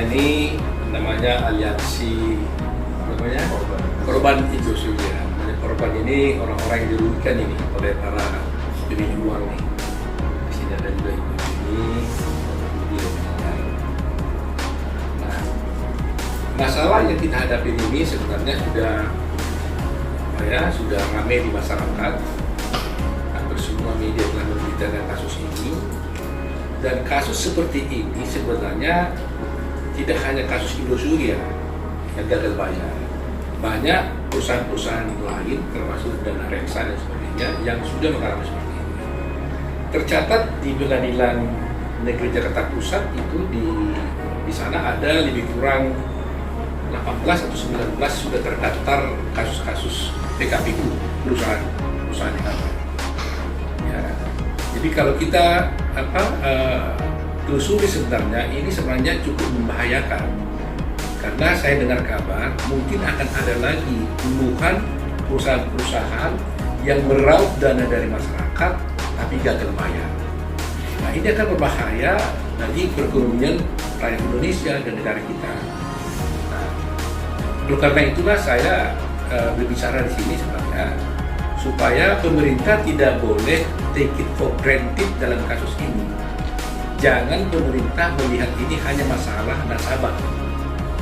ini namanya aliansi korban Indosuria. Korban ini orang-orang yang dirugikan ini oleh para pejuang nih. Di sini ada juga ibu ini. Nah, masalah yang kita hadapi ini sebenarnya sudah ramai di masyarakat. Hampir semua media telah memberitakan kasus ini. Dan kasus seperti ini sebenarnya tidak hanya kasus Indosuria yang gagal bayar. Banyak perusahaan-perusahaan lain termasuk Dana Reksa dan sebagainya yang sudah mengalami seperti ini. Tercatat di Pengadilan Negeri Jakarta Pusat itu di sana ada lebih kurang 18 atau 19 sudah terdaftar kasus-kasus PKPU perusahaan yang ada. Ya. Jadi kalau kita telusuri sebenarnya ini sebenarnya cukup membahayakan. Karena saya dengar kabar mungkin akan ada lagi puluhan perusahaan-perusahaan yang meraup dana dari masyarakat tapi gagal bayar. Nah, ini akan berbahaya bagi perekonomian rakyat Indonesia dan negara kita. Nah, oleh karena itulah saya berbicara di sini sebenarnya supaya pemerintah tidak boleh take it for granted dalam kasus ini. Jangan pemerintah melihat ini hanya masalah nasabah.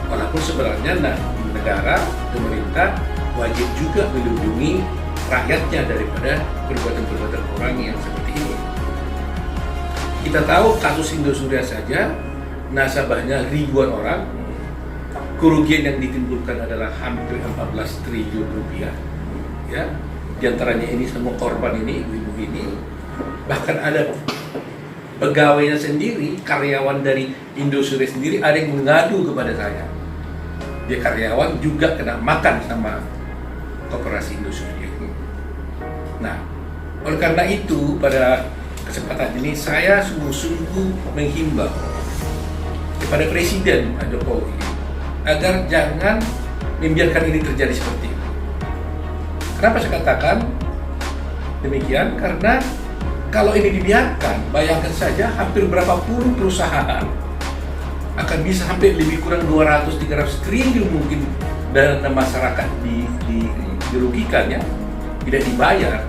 Walaupun sebenarnya negara, pemerintah wajib juga melindungi rakyatnya daripada perbuatan-perbuatan orang yang seperti ini. Kita tahu kasus Indosuria saja, nasabahnya ribuan orang, kerugian yang ditimbulkan adalah hampir 14 triliun rupiah. Ya, di antaranya ini semua korban ini, ibu-ibu ini, bahkan ada pegawainya sendiri, karyawan dari Indosuria sendiri ada yang mengadu kepada saya. Dia karyawan juga kena makan sama koperasi Indosuria. Nah, oleh karena itu pada kesempatan ini saya sungguh-sungguh menghimbau kepada Presiden Pak Jokowi agar jangan membiarkan ini terjadi seperti ini. Kenapa saya katakan demikian? Karena kalau ini dibiarkan, bayangkan saja hampir berapa puluh perusahaan akan bisa sampai lebih kurang 200-300 triliun mungkin dana masyarakat dirugikan ya, tidak dibayar.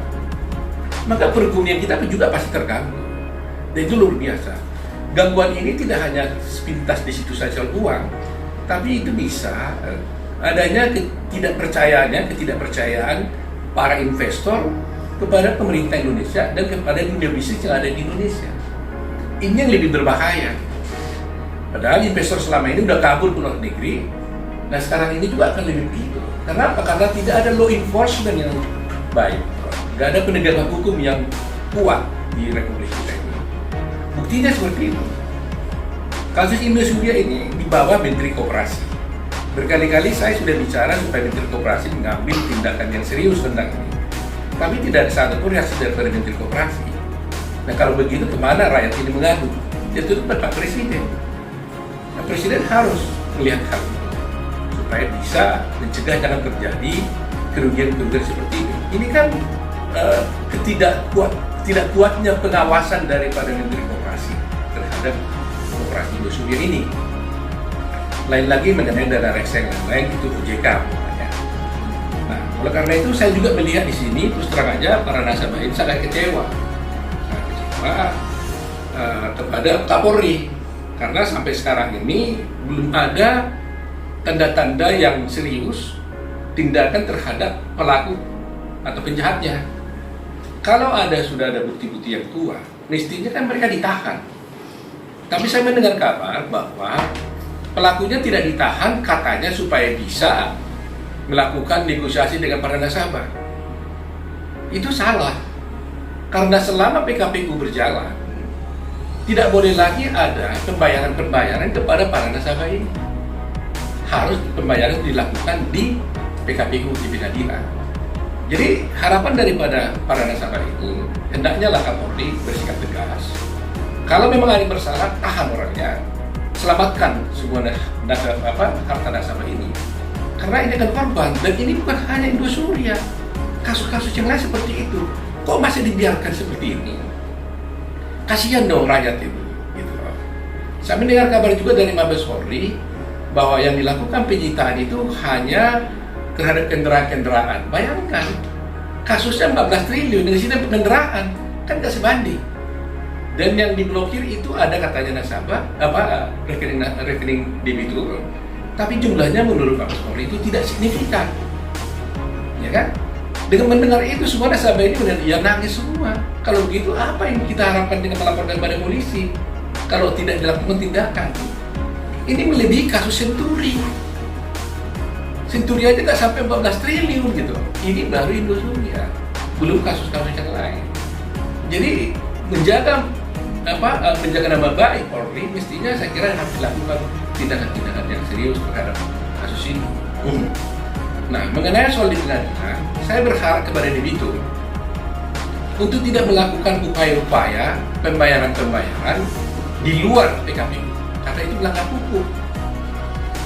Maka perekonomian kita juga pasti terganggu. Dan itu luar biasa. Gangguan ini tidak hanya sepintas di situ saja uang, tapi itu bisa adanya ketidakpercayaan para investor kepada pemerintah Indonesia dan kepada dunia bisnis yang ada di Indonesia. Ini yang lebih berbahaya. Padahal investor selama ini udah kabur ke luar negeri. Nah sekarang ini juga akan lebih begitu. Kenapa? Karena tidak ada law enforcement yang baik. Gak ada penegakan hukum yang kuat di Republik kita ini. Buktinya seperti itu. Kasus Indosuria ini di bawah Menteri Koperasi. Berkali-kali saya sudah bicara supaya Menteri Koperasi mengambil tindakan yang serius tentang ini. Tapi tidak ada satupun reaksi dari Menteri Koperasi. Nah kalau begitu kemana rakyat ini mengadu? Ya itu Pak Presiden. Nah, Presiden harus melihat hal itu supaya bisa mencegah jangan terjadi kerugian-kerugian seperti ini. Ini kan tidak kuatnya pengawasan daripada Menteri Koperasi terhadap koperasi Indosuria ini. Lain lagi mengenai dana reksa yang lain itu OJK namanya. Nah, oleh karena itu saya juga melihat di sini terus terang aja para nasabah ini sangat kecewa. Kepada Kapolri karena sampai sekarang ini belum ada tanda-tanda yang serius tindakan terhadap pelaku atau penjahatnya. Kalau sudah ada bukti-bukti yang kuat, mestinya kan mereka ditahan. Tapi saya mendengar kabar bahwa pelakunya tidak ditahan katanya supaya bisa melakukan negosiasi dengan para nasabah. Itu salah. Karena selama PKPU berjalan, tidak boleh lagi ada pembayaran kepada para nasabah ini. Harus pembayaran dilakukan di PKPU, di pengadilan. Jadi harapan daripada para nasabah itu hendaknya lah Kapolri bersikap tegas. Kalau memang ada yang bersalah, tahan orangnya, selamatkan semua harta nasabah ini. Karena ini kan korban, dan ini bukan hanya Indosuria. Kasus-kasus yang lain seperti itu, kok masih dibiarkan seperti ini? Kasihan dong rakyat itu. Gitu loh. Saya mendengar kabar juga dari Mabes Polri bahwa yang dilakukan penyitaan itu hanya terhadap kendaraan-kendaraan. Bayangkan, kasusnya 14 triliun dengan sistem kendaraan, kan nggak sebanding. Dan yang diblokir itu ada katanya nasabah, rekening debitur, tapi jumlahnya menurut Mabes Polri itu tidak signifikan, ya kan? Dengan mendengar itu semua nasabah ini benar ya nangis semua. Kalau begitu apa yang kita harapkan dengan melaporkan pada polisi kalau tidak dilakukan tindakan? Ini melebihi kasus Senturi. Senturi aja nggak sampai 14 triliun gitu. Ini baru Indosuria, belum kasus-kasus yang lain. Jadi menjaga nama baik Polri, mestinya saya kira harus dilakukan tindakan-tindakan yang serius terhadap kasus ini. Nah, mengenai soal di pengadilan, saya berharap kepada debitur untuk tidak melakukan upaya-upaya pembayaran di luar PKPU, karena itu melanggar hukum.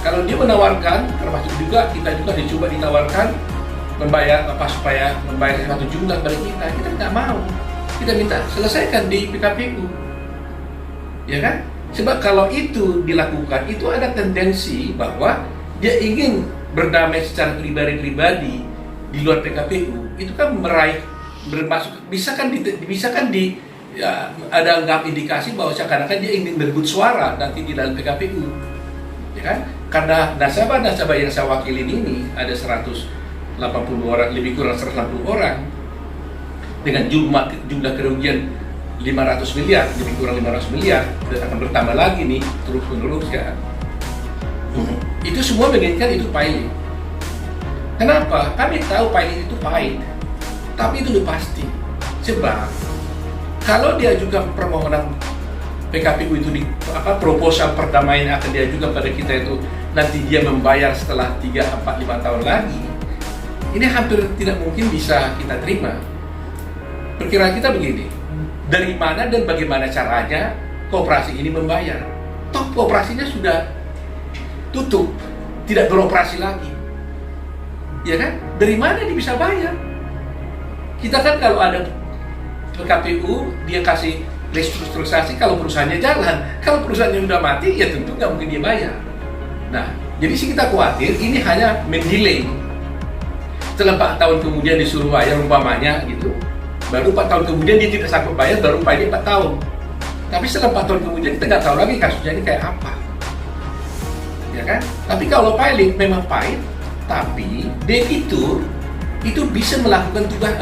Kalau dia menawarkan, termasuk juga kita juga dicoba ditawarkan membayar supaya membayar satu jumlah pada kita nggak mau. Kita minta selesaikan di PKPU, ya kan? Sebab kalau itu dilakukan, itu ada tendensi bahwa dia ingin berdamai secara pribadi di luar PKPU. Itu kan bisa kan ada anggap indikasi bahwa seakan-akan dia ingin berebut suara nanti di dalam PKPU, ya kan? Karena nasabah-nasabah yang saya wakilin ini ada 180 orang, lebih kurang 180 orang dengan jumlah kerugian 500 miliar, lebih kurang 500 miliar, dan akan bertambah lagi nih terus-menerus ya. Itu semua menginginkan itu pilot. Kenapa? Kami tahu pilot itu pahit, tapi itu udah pasti. Sebab kalau dia juga permohonan PKPU itu proposal perdamaian akan diajukan pada kita itu nanti dia membayar setelah 3, 4, 5 tahun lagi, ini hampir tidak mungkin bisa kita terima. Perkiraan kita begini, dari mana dan bagaimana caranya koperasi ini membayar? Toh kooperasinya sudah tutup, tidak beroperasi lagi, ya kan? Dari mana dia bisa bayar? Kita kan kalau ada PKPU, dia kasih restrukturisasi kalau perusahaannya jalan. Kalau perusahaannya udah mati, ya tentu nggak mungkin dia bayar. Nah, jadi sih kita khawatir ini hanya mendelay. Setelah 4 tahun kemudian disuruh bayar umpamanya gitu, baru 4 tahun kemudian dia tidak sanggup bayar, baru pilot 4 tahun. Tapi setelah 4 tahun kemudian kita nggak tahu lagi kasusnya ini kayak apa, ya kan? Tapi kalau pilot memang pahit, tapi debitur itu bisa melakukan tugas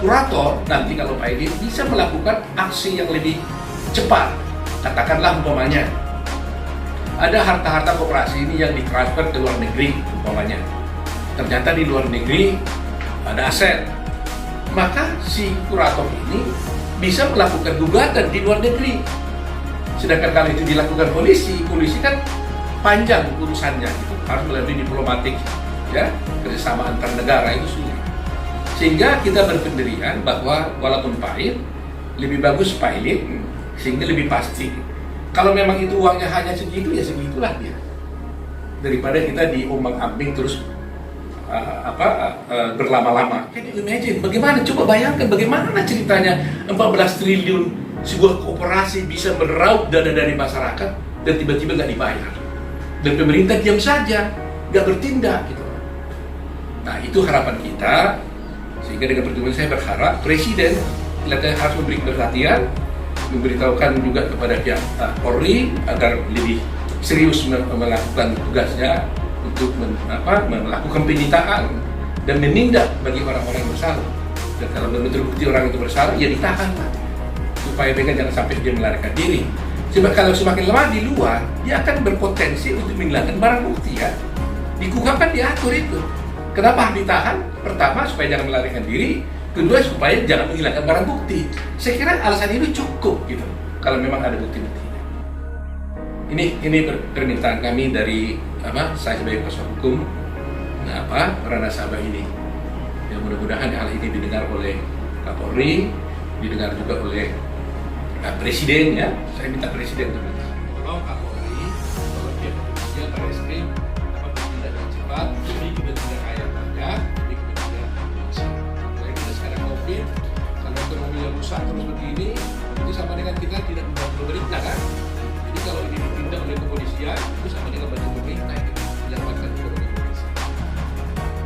kurator nanti kalau pilot bisa melakukan aksi yang lebih cepat. Katakanlah umpamanya ada harta-harta koperasi ini yang ditransfer ke luar negeri umpamanya, ternyata di luar negeri ada aset, maka si kurator ini bisa melakukan gugatan di luar negeri. Sedangkan kalau itu dilakukan polisi kan panjang urusannya, gitu. Harus melalui diplomatik, ya, kerjasama antar negara itu sulit. Sehingga kita berpendirian bahwa walaupun pahit, lebih bagus pilot sehingga lebih pasti. Kalau memang itu uangnya hanya segitu, ya segitulah dia. Daripada kita diombang-ambing terus berlama-lama. Can you imagine? Bagaimana? Coba bayangkan bagaimana ceritanya 14 triliun sebuah kooperasi bisa meraup dana dari masyarakat dan tiba-tiba nggak dibayar. Dan pemerintah diam saja, nggak bertindak gitu. Nah, itu harapan kita. Sehingga dengan pertemuan saya berharap Presiden harus memberi perhatian, memberitahukan juga kepada pihak Polri agar lebih serius melakukan tugasnya untuk melakukan penyitaan dan menindak bagi orang-orang yang bersalah. Dan kalau benar-benar terbukti orang itu bersalah, ya ditahan lah, supaya mereka jangan sampai dia melarikan diri. Sebab kalau semakin lama di luar, dia akan berpotensi untuk menghilangkan barang bukti ya. Di KUHP kan diatur itu. Kenapa harus ditahan? Pertama, supaya jangan melarikan diri. Kedua, supaya jangan menghilangkan barang bukti. Saya kira alasan ini cukup gitu, kalau memang ada bukti-buktinya. Ini permintaan kami dari saya sebagai kuasa hukum para nasabah ini. Yang mudah-mudahan hal ini didengar oleh Kapolri, didengar juga oleh Presiden ya. Saya minta Presiden untuk tolong Kapolri, kalau dia Barreskrim bertindak dengan cepat demi kepentingan rakyat banyak, demi kepentingan bangsa. Kita sekarang COVID, kalau ekonomi yang rusak terus begini, itu sama dengan kita tidak membangun pemerintah